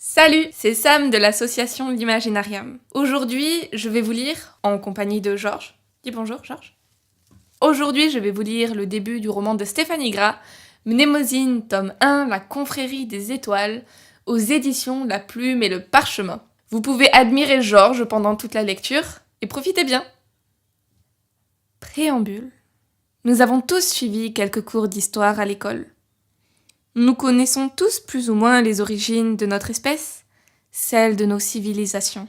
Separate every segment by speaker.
Speaker 1: Salut, c'est Sam de l'association L'Imaginarium. Aujourd'hui, je vais vous lire, en compagnie de Georges. Dis bonjour, Georges. Aujourd'hui, je vais vous lire le début du roman de Stéphanie Gras, Mnémosyne, tome 1, La confrérie des étoiles, aux éditions La Plume et le Parchemin. Vous pouvez admirer Georges pendant toute la lecture, et profitez bien. Préambule. Nous avons tous suivi quelques cours d'histoire à l'école. Nous connaissons tous plus ou moins les origines de notre espèce, celles de nos civilisations.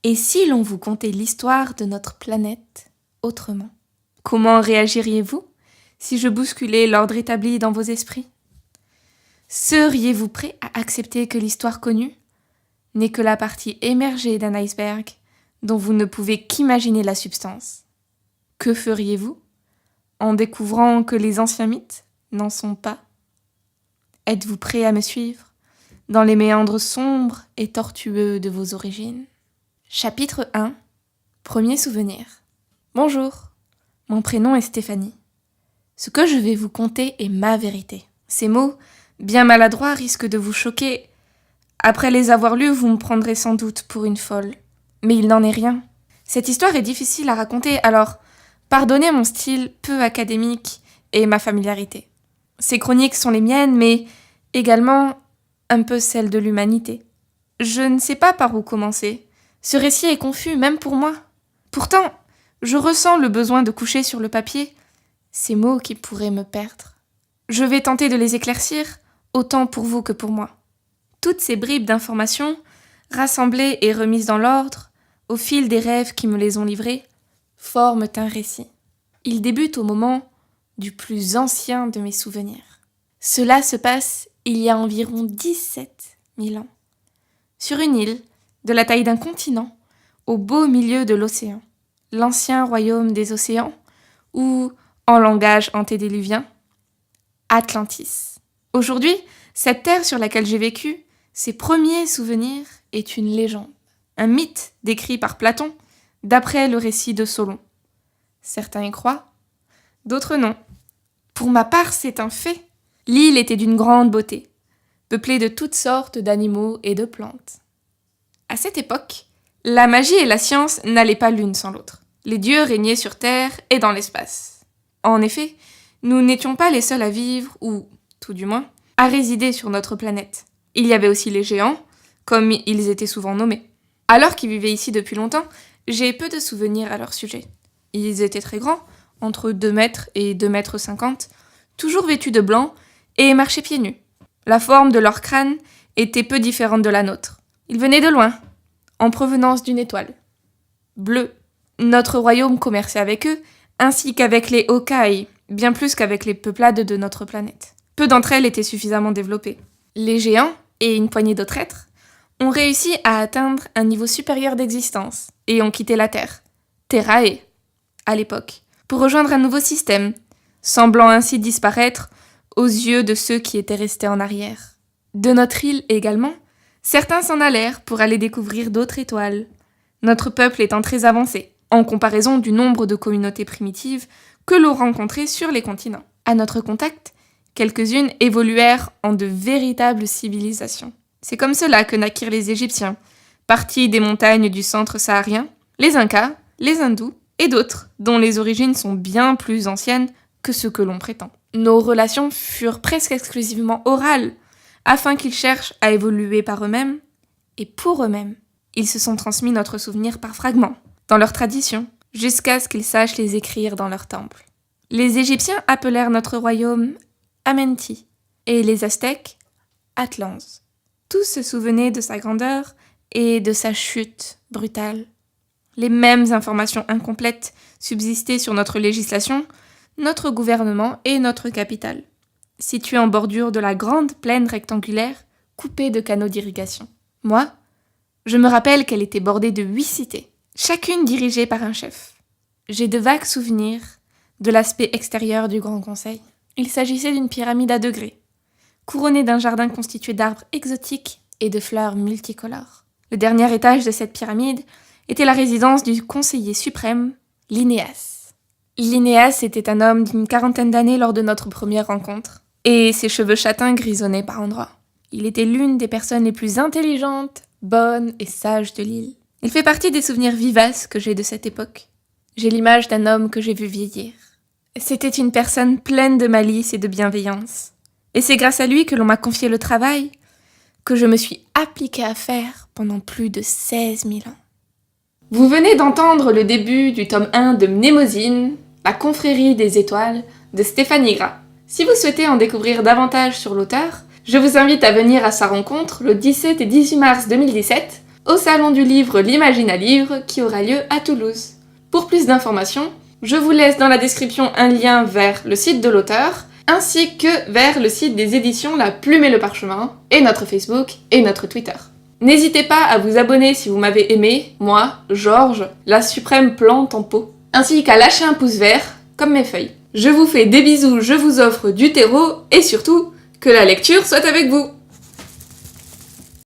Speaker 1: Et si l'on vous contait l'histoire de notre planète autrement, comment réagiriez-vous si je bousculais l'ordre établi dans vos esprits? Seriez-vous prêt à accepter que l'histoire connue n'est que la partie émergée d'un iceberg dont vous ne pouvez qu'imaginer la substance? Que feriez-vous en découvrant que les anciens mythes n'en sont pas? Êtes-vous prêt à me suivre dans les méandres sombres et tortueux de vos origines? Chapitre 1. Premier souvenir. Bonjour, mon prénom est Stéphanie. Ce que je vais vous conter est ma vérité. Ces mots, bien maladroits, risquent de vous choquer. Après les avoir lus, vous me prendrez sans doute pour une folle. Mais il n'en est rien. Cette histoire est difficile à raconter, alors pardonnez mon style peu académique et ma familiarité. Ces chroniques sont les miennes, mais également un peu celles de l'humanité. Je ne sais pas par où commencer. Ce récit est confus, même pour moi. Pourtant, je ressens le besoin de coucher sur le papier ces mots qui pourraient me perdre. Je vais tenter de les éclaircir, autant pour vous que pour moi. Toutes ces bribes d'informations, rassemblées et remises dans l'ordre, au fil des rêves qui me les ont livrés, forment un récit. Il débute au moment du plus ancien de mes souvenirs. Cela se passe il y a environ 17 000 ans, sur une île de la taille d'un continent, au beau milieu de l'océan, l'ancien royaume des océans, ou, en langage antédiluvien, Atlantis. Aujourd'hui, cette terre sur laquelle j'ai vécu, ses premiers souvenirs, est une légende, un mythe décrit par Platon, d'après le récit de Solon. Certains y croient, d'autres non. Pour ma part, c'est un fait. L'île était d'une grande beauté, peuplée de toutes sortes d'animaux et de plantes. À cette époque, la magie et la science n'allaient pas l'une sans l'autre. Les dieux régnaient sur Terre et dans l'espace. En effet, nous n'étions pas les seuls à vivre, ou, tout du moins, à résider sur notre planète. Il y avait aussi les géants, comme ils étaient souvent nommés. Alors qu'ils vivaient ici depuis longtemps, j'ai peu de souvenirs à leur sujet. Ils étaient très grands, entre 2 mètres et 2 mètres 50, toujours vêtus de blanc et marchaient pieds nus. La forme de leur crâne était peu différente de la nôtre. Ils venaient de loin, en provenance d'une étoile. Bleue. Notre royaume commerçait avec eux, ainsi qu'avec les Hawkeye, bien plus qu'avec les peuplades de notre planète. Peu d'entre elles étaient suffisamment développées. Les géants, et une poignée d'autres êtres, ont réussi à atteindre un niveau supérieur d'existence et ont quitté la Terre, Terrae, à l'époque, pour rejoindre un nouveau système, semblant ainsi disparaître aux yeux de ceux qui étaient restés en arrière. De notre île également, certains s'en allèrent pour aller découvrir d'autres étoiles, notre peuple étant très avancé, en comparaison du nombre de communautés primitives que l'on rencontrait sur les continents. À notre contact, quelques-unes évoluèrent en de véritables civilisations. C'est comme cela que naquirent les Égyptiens, partis des montagnes du centre saharien, les Incas, les Hindous et d'autres, dont les origines sont bien plus anciennes que ce que l'on prétend. Nos relations furent presque exclusivement orales, afin qu'ils cherchent à évoluer par eux-mêmes et pour eux-mêmes. Ils se sont transmis notre souvenir par fragments, dans leurs traditions, jusqu'à ce qu'ils sachent les écrire dans leurs temples. Les Égyptiens appelèrent notre royaume Amenti, et les Aztèques Atlans. Tous se souvenaient de sa grandeur et de sa chute brutale. Les mêmes informations incomplètes subsistaient sur notre législation, notre gouvernement et notre capitale, située en bordure de la grande plaine rectangulaire coupée de canaux d'irrigation. Moi, je me rappelle qu'elle était bordée de 8 cités, chacune dirigée par un chef. J'ai de vagues souvenirs de l'aspect extérieur du Grand Conseil. Il s'agissait d'une pyramide à degrés, couronnée d'un jardin constitué d'arbres exotiques et de fleurs multicolores. Le dernier étage de cette pyramide était la résidence du conseiller suprême, Linéas. Linéas était un homme d'une 40aine d'années lors de notre première rencontre, et ses cheveux châtains grisonnaient par endroits. Il était l'une des personnes les plus intelligentes, bonnes et sages de l'île. Il fait partie des souvenirs vivaces que j'ai de cette époque. J'ai l'image d'un homme que j'ai vu vieillir. C'était une personne pleine de malice et de bienveillance. Et c'est grâce à lui que l'on m'a confié le travail que je me suis appliquée à faire pendant plus de 16 000 ans. Vous venez d'entendre le début du tome 1 de Mnémosyne, la confrérie des étoiles, de Stéphanie Gras. Si vous souhaitez en découvrir davantage sur l'auteur, je vous invite à venir à sa rencontre le 17 et 18 mars 2017 au Salon du Livre L'Imagine à Livre qui aura lieu à Toulouse. Pour plus d'informations, je vous laisse dans la description un lien vers le site de l'auteur ainsi que vers le site des éditions La Plume et le Parchemin et notre Facebook et notre Twitter. N'hésitez pas à vous abonner si vous m'avez aimé, moi, Georges, la suprême plante en pot, ainsi qu'à lâcher un pouce vert, comme mes feuilles. Je vous fais des bisous, je vous offre du terreau, et surtout, que la lecture soit avec vous!